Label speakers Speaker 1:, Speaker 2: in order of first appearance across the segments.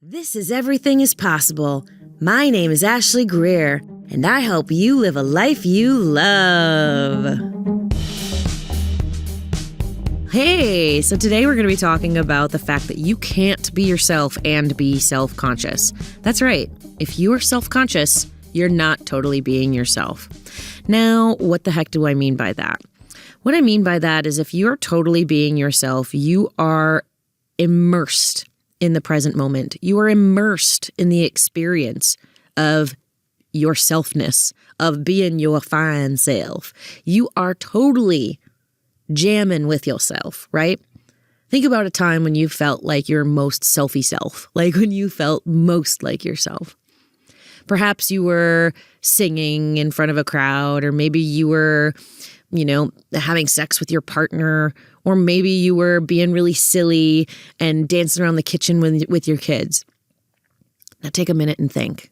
Speaker 1: This is Everything is Possible. My name is Ashlee Greer, and I help you live a life you love. Hey, so today we're going to be talking about the fact that you can't be yourself and be self-conscious. That's right. If you are self-conscious, you're not totally being yourself. Now, what the heck do I mean by that? What I mean by that is if you're totally being yourself, you are immersed in the present moment. You are immersed in the experience of your selfness, of being your fine self. You are totally jamming with yourself, right? Think about a time when you felt like your most selfie self, like when you felt most like yourself. Perhaps you were singing in front of a crowd, or maybe you were, having sex with your partner, or maybe you were being really silly and dancing around the kitchen with your kids. Now take a minute and think.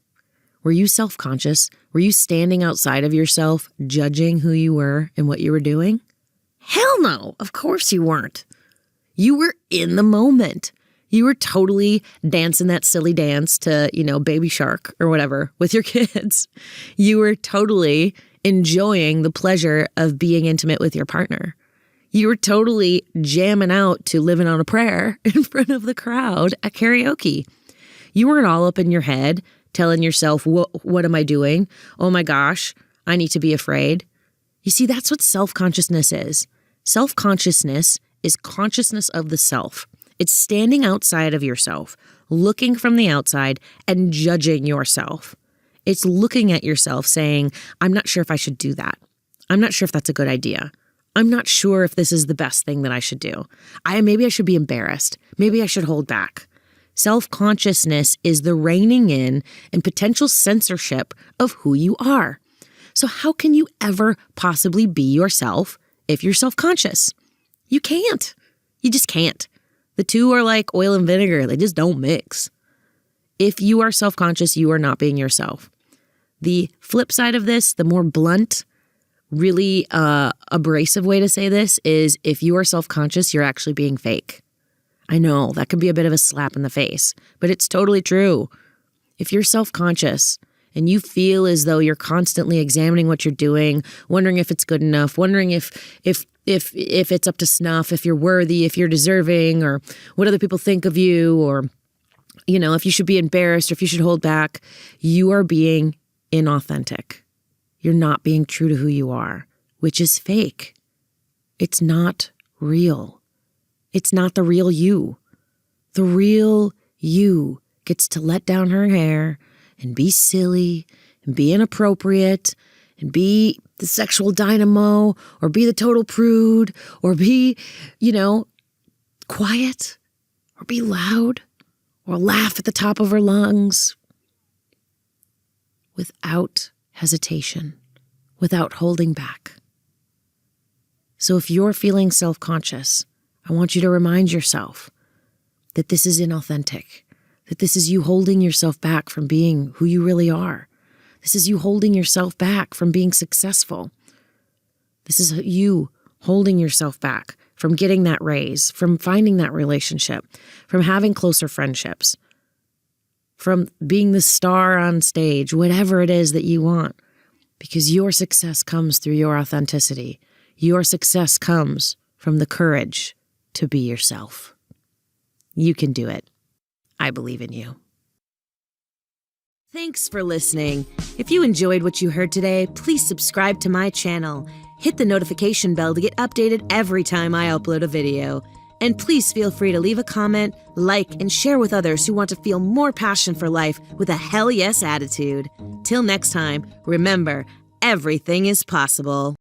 Speaker 1: Were you self-conscious? Were you standing outside of yourself, judging who you were and what you were doing? Hell no, of course you weren't. You were in the moment. You were totally dancing that silly dance to, Baby Shark or whatever with your kids. You were totally enjoying the pleasure of being intimate with your partner. You were totally jamming out to Living on a Prayer in front of the crowd at karaoke. You weren't all up in your head telling yourself, what am I doing? Oh my gosh, I need to be afraid. You see, that's what self-consciousness is. Self-consciousness is consciousness of the self. It's standing outside of yourself, looking from the outside and judging yourself. It's looking at yourself saying, I'm not sure if I should do that. I'm not sure if that's a good idea. I'm not sure if this is the best thing that I should do. Maybe I should be embarrassed. Maybe I should hold back. Self-consciousness is the reining in and potential censorship of who you are. So how can you ever possibly be yourself if you're self-conscious? You can't. You just can't. The two are like oil and vinegar. They just don't mix. If you are self-conscious, you are not being yourself. The flip side of this, the more blunt, really abrasive way to say this is if you are self-conscious, you're actually being fake. I know that can be a bit of a slap in the face, but it's totally true. If you're self-conscious and you feel as though you're constantly examining what you're doing, wondering if it's good enough, wondering if it's up to snuff, if you're worthy, if you're deserving, or what other people think of you, or, if you should be embarrassed or if you should hold back, you are being inauthentic. You're not being true to who you are, which is fake. It's not real. It's not the real you. The real you gets to let down her hair and be silly and be inappropriate and be the sexual dynamo or be the total prude or be, quiet or be loud or laugh at the top of her lungs without hesitation, without holding back. So if you're feeling self-conscious, I want you to remind yourself that this is inauthentic, that this is you holding yourself back from being who you really are. This is you holding yourself back from being successful. This is you holding yourself back from getting that raise, from finding that relationship, from having closer friendships, from being the star on stage, whatever it is that you want. Because your success comes through your authenticity. Your success comes from the courage to be yourself. You can do it. I believe in you. Thanks for listening. If you enjoyed what you heard today, please subscribe to my channel. Hit the notification bell to get updated every time I upload a video. And please feel free to leave a comment, like, and share with others who want to feel more passion for life with a hell yes attitude. Till next time, remember, everything is possible.